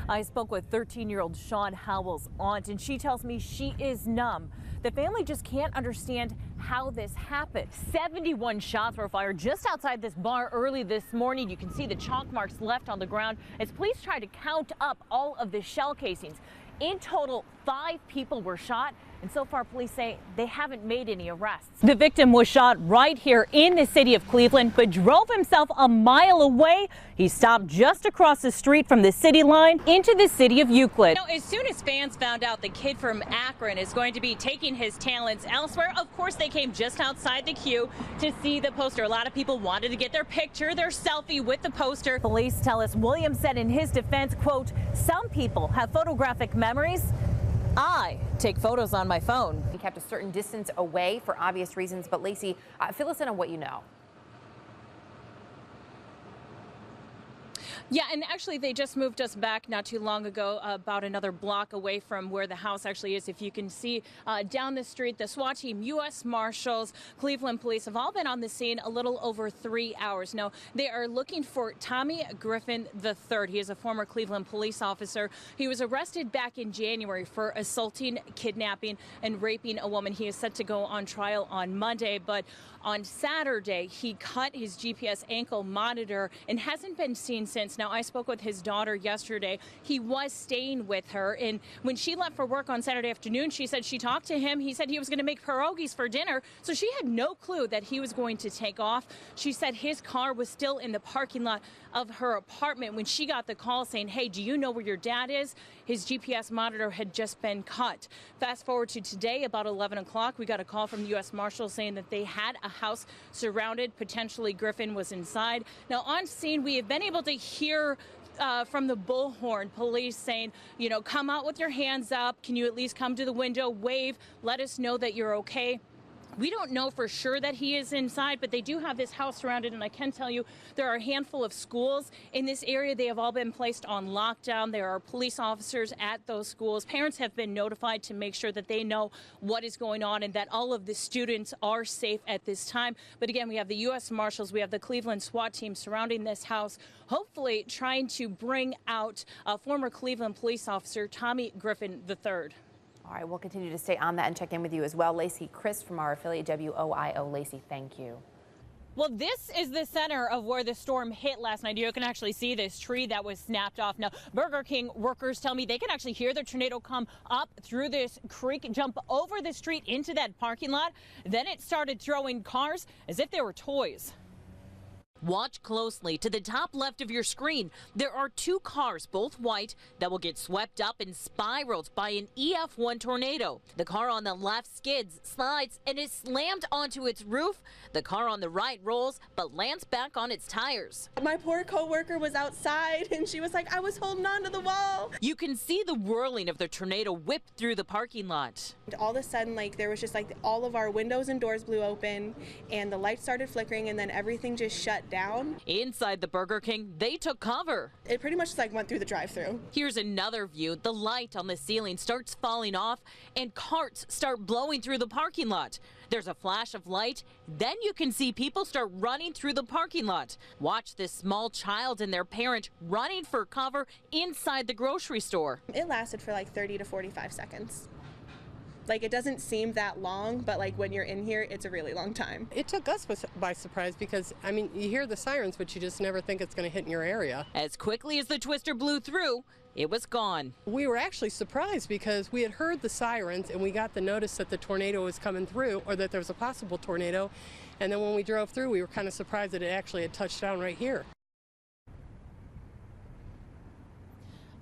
I spoke with 13-year-old Sean Howell's aunt, and she tells me she is numb. The family just can't understand how this happened. 71 shots were fired just outside this bar early this morning. You can see the chalk marks left on the ground as police tried to count up all of the shell casings. In total, 5 people were shot, and so far police say they haven't made any arrests. The victim was shot right here in the city of Cleveland, but drove himself a mile away. He stopped just across the street from the city line into the city of Euclid. Now, as soon as fans found out the kid from Akron is going to be taking his talents elsewhere, of course they came just outside the queue to see the poster. A lot of people wanted to get their picture, their selfie with the poster. Police tell us Williams said in his defense, quote, "Some people have photographic memories. I take photos on my phone." He kept a certain distance away for obvious reasons, but Lacey, fill us in on what you know. Yeah, and actually they just moved us back not too long ago, about another block away from where the house actually is. If you can see down the street, the SWAT team, U.S. Marshals, Cleveland Police have all been on the scene a little over 3 hours. Now, they are looking for Tommy Griffin III. He is a former Cleveland police officer. He was arrested back in January for assaulting, kidnapping, and raping a woman. He is set to go on trial on Monday, but on Saturday, he cut his GPS ankle monitor and hasn't been seen since. Now, I spoke with his daughter yesterday. He was staying with her, and when she left for work on Saturday afternoon, she said she talked to him. He said he was going to make pierogies for dinner, so she had no clue that he was going to take off. She said his car was still in the parking lot of her apartment when she got the call saying, "Hey, do you know where your dad is?" His GPS monitor had just been cut. Fast forward to today, about 11 o'clock, we got a call from the U.S. Marshals saying that they had a house surrounded. Potentially Griffin was inside. Now, on scene, we have been able to hear from the bullhorn, police saying, you know, come out with your hands up. Can you at least come to the window, wave, let us know that you're okay? We don't know for sure that he is inside, but they do have this house surrounded, and I can tell you there are a handful of schools in this area. They have all been placed on lockdown. There are police officers at those schools. Parents have been notified to make sure that they know what is going on and that all of the students are safe at this time. But again, we have the U.S. Marshals, we have the Cleveland SWAT team surrounding this house, hopefully trying to bring out former Cleveland police officer Tommy Griffin III. All right, we'll continue to stay on that and check in with you as well. Lacey, Chris from our affiliate WOIO. Lacey, thank you. Well, this is the center of where the storm hit last night. You can actually see this tree that was snapped off. Now, Burger King workers tell me they can actually hear the tornado come up through this creek, jump over the street into that parking lot. Then it started throwing cars as if they were toys. Watch closely to the top left of your screen. There are 2 cars, both white, that will get swept up and spiraled by an EF1 tornado. The car on the left skids, slides, and is slammed onto its roof. The car on the right rolls, but lands back on its tires. My poor coworker was outside, and she was like, I was holding on to the wall. You can see the whirling of the tornado whip through the parking lot. All of a sudden, like, there was just like all of our windows and doors blew open, and the lights started flickering, and then everything just shut down. Inside the Burger King, they took cover. It pretty much just like went through the drive-thru. Here's another view. The light on the ceiling starts falling off and carts start blowing through the parking lot. There's a flash of light. Then you can see people start running through the parking lot. Watch this small child and their parent running for cover inside the grocery store. It lasted for like 30 to 45 seconds. Like, it doesn't seem that long, but like when you're in here, it's a really long time. It took us by surprise because, I mean, you hear the sirens, but you just never think it's going to hit in your area. As quickly as the twister blew through, it was gone. We were actually surprised because we had heard the sirens and we got the notice that the tornado was coming through, or that there was a possible tornado. And then when we drove through, we were kind of surprised that it actually had touched down right here.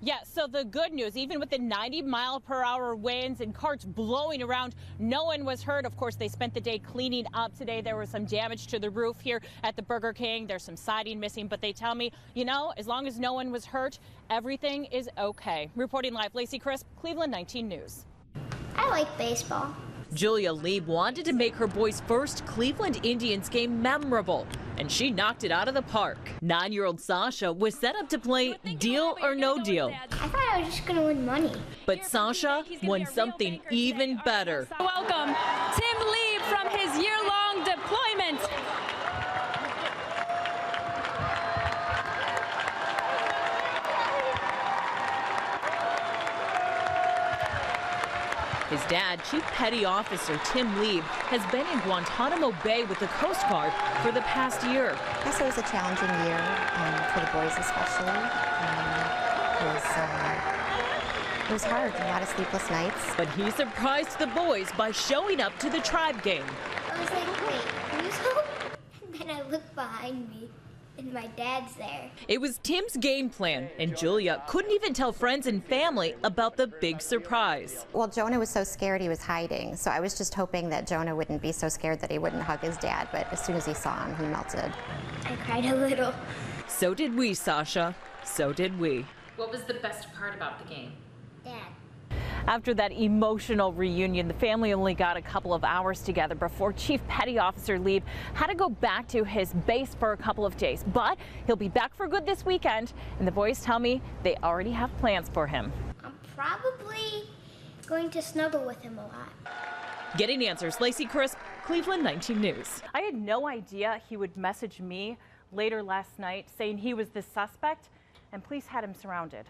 Yeah, so the good news, even with the 90-mile-per-hour winds and carts blowing around, no one was hurt. Of course, they spent the day cleaning up today. There was some damage to the roof here at the Burger King. There's some siding missing, but they tell me, you know, as long as no one was hurt, everything is okay. Reporting live, Lacey Crisp, Cleveland 19 News. I like baseball. Julia Lieb wanted to make her boys' first Cleveland Indians game memorable, and she knocked it out of the park. 9-year-old Sasha was set up to play Deal or No Deal. I thought I was just going to win money. But Sasha won something even better. Welcome Tim Lieb from his year-long deployment. His dad, Chief Petty Officer Tim Lieb, has been in Guantanamo Bay with the Coast Guard for the past year. I guess it was a challenging year for the boys especially. It was hard, a lot of sleepless nights. But he surprised the boys by showing up to the tribe game. I was like, wait, who's home? And then I looked behind me, and my dad's there. It was Tim's game plan, and Julia couldn't even tell friends and family about the big surprise. Well, Jonah was so scared he was hiding, so I was just hoping that Jonah wouldn't be so scared that he wouldn't hug his dad, but as soon as he saw him, he melted. I cried a little. So did we, Sasha. So did we. What was the best part about the game? Dad. After that emotional reunion, the family only got a couple of hours together before Chief Petty Officer Lieb had to go back to his base for a couple of days. But he'll be back for good this weekend, and the boys tell me they already have plans for him. I'm probably going to snuggle with him a lot. Getting answers, Lacey Crisp, Cleveland 19 News. I had no idea he would message me later last night saying he was the suspect, and police had him surrounded.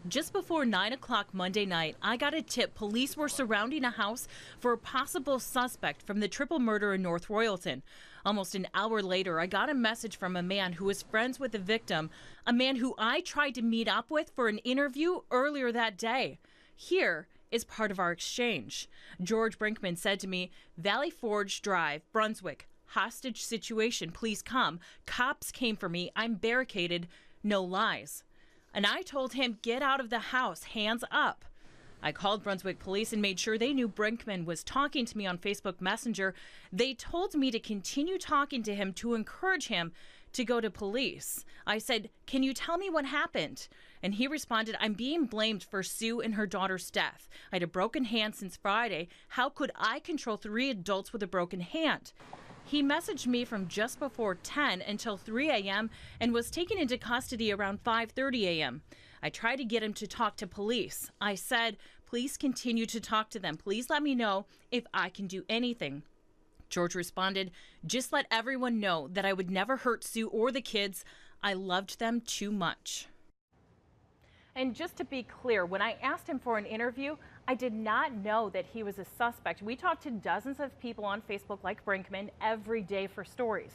Just before 9 o'clock Monday night, I got a tip police were surrounding a house for a possible suspect from the triple murder in North Royalton. Almost an hour later, I got a message from a man who was friends with the victim, a man who I tried to meet up with for an interview earlier that day. Here is part of our exchange. George Brinkman said to me, Valley Forge Drive, Brunswick, hostage situation, please come. Cops came for me, I'm barricaded, no lies. And I told him, get out of the house, hands up. I called Brunswick police and made sure they knew Brinkman was talking to me on Facebook Messenger. They told me to continue talking to him to encourage him to go to police. I said, can you tell me what happened? And he responded, I'm being blamed for Sue and her daughter's death. I had a broken hand since Friday. How could I control 3 adults with a broken hand? He messaged me from just before 10 until 3 a.m. and was taken into custody around 5:30 a.m. I tried to get him to talk to police. I said, please continue to talk to them. Please let me know if I can do anything. George responded, just let everyone know that I would never hurt Sue or the kids. I loved them too much. And just to be clear, when I asked him for an interview, I did not know that he was a suspect. We talked to dozens of people on Facebook like Brinkman every day for stories.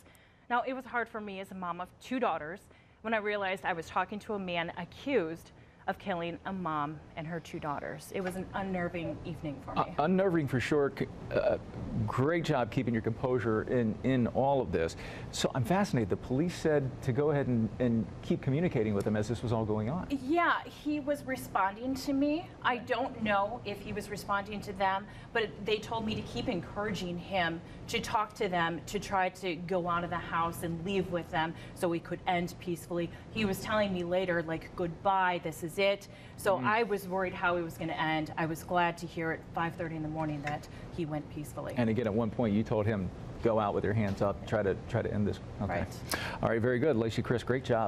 Now, it was hard for me as a mom of 2 daughters when I realized I was talking to a man accused of killing a mom and her 2 daughters. It was an unnerving evening for me. Unnerving for sure. Great job keeping your composure in all of this. So I'm fascinated. The police said to go ahead and keep communicating with him as this was all going on. Yeah, he was responding to me. I don't know if he was responding to them, but they told me to keep encouraging him to talk to them, to try to go out of the house and leave with them so we could end peacefully. He was telling me later, like, goodbye, this is it. So I was worried how it was going to end. I was glad to hear at 5:30 in the morning that he went peacefully. And again, at one point you told him, go out with your hands up, try to end this. Okay. Right. All right, very good. Lacey, Chris, great job.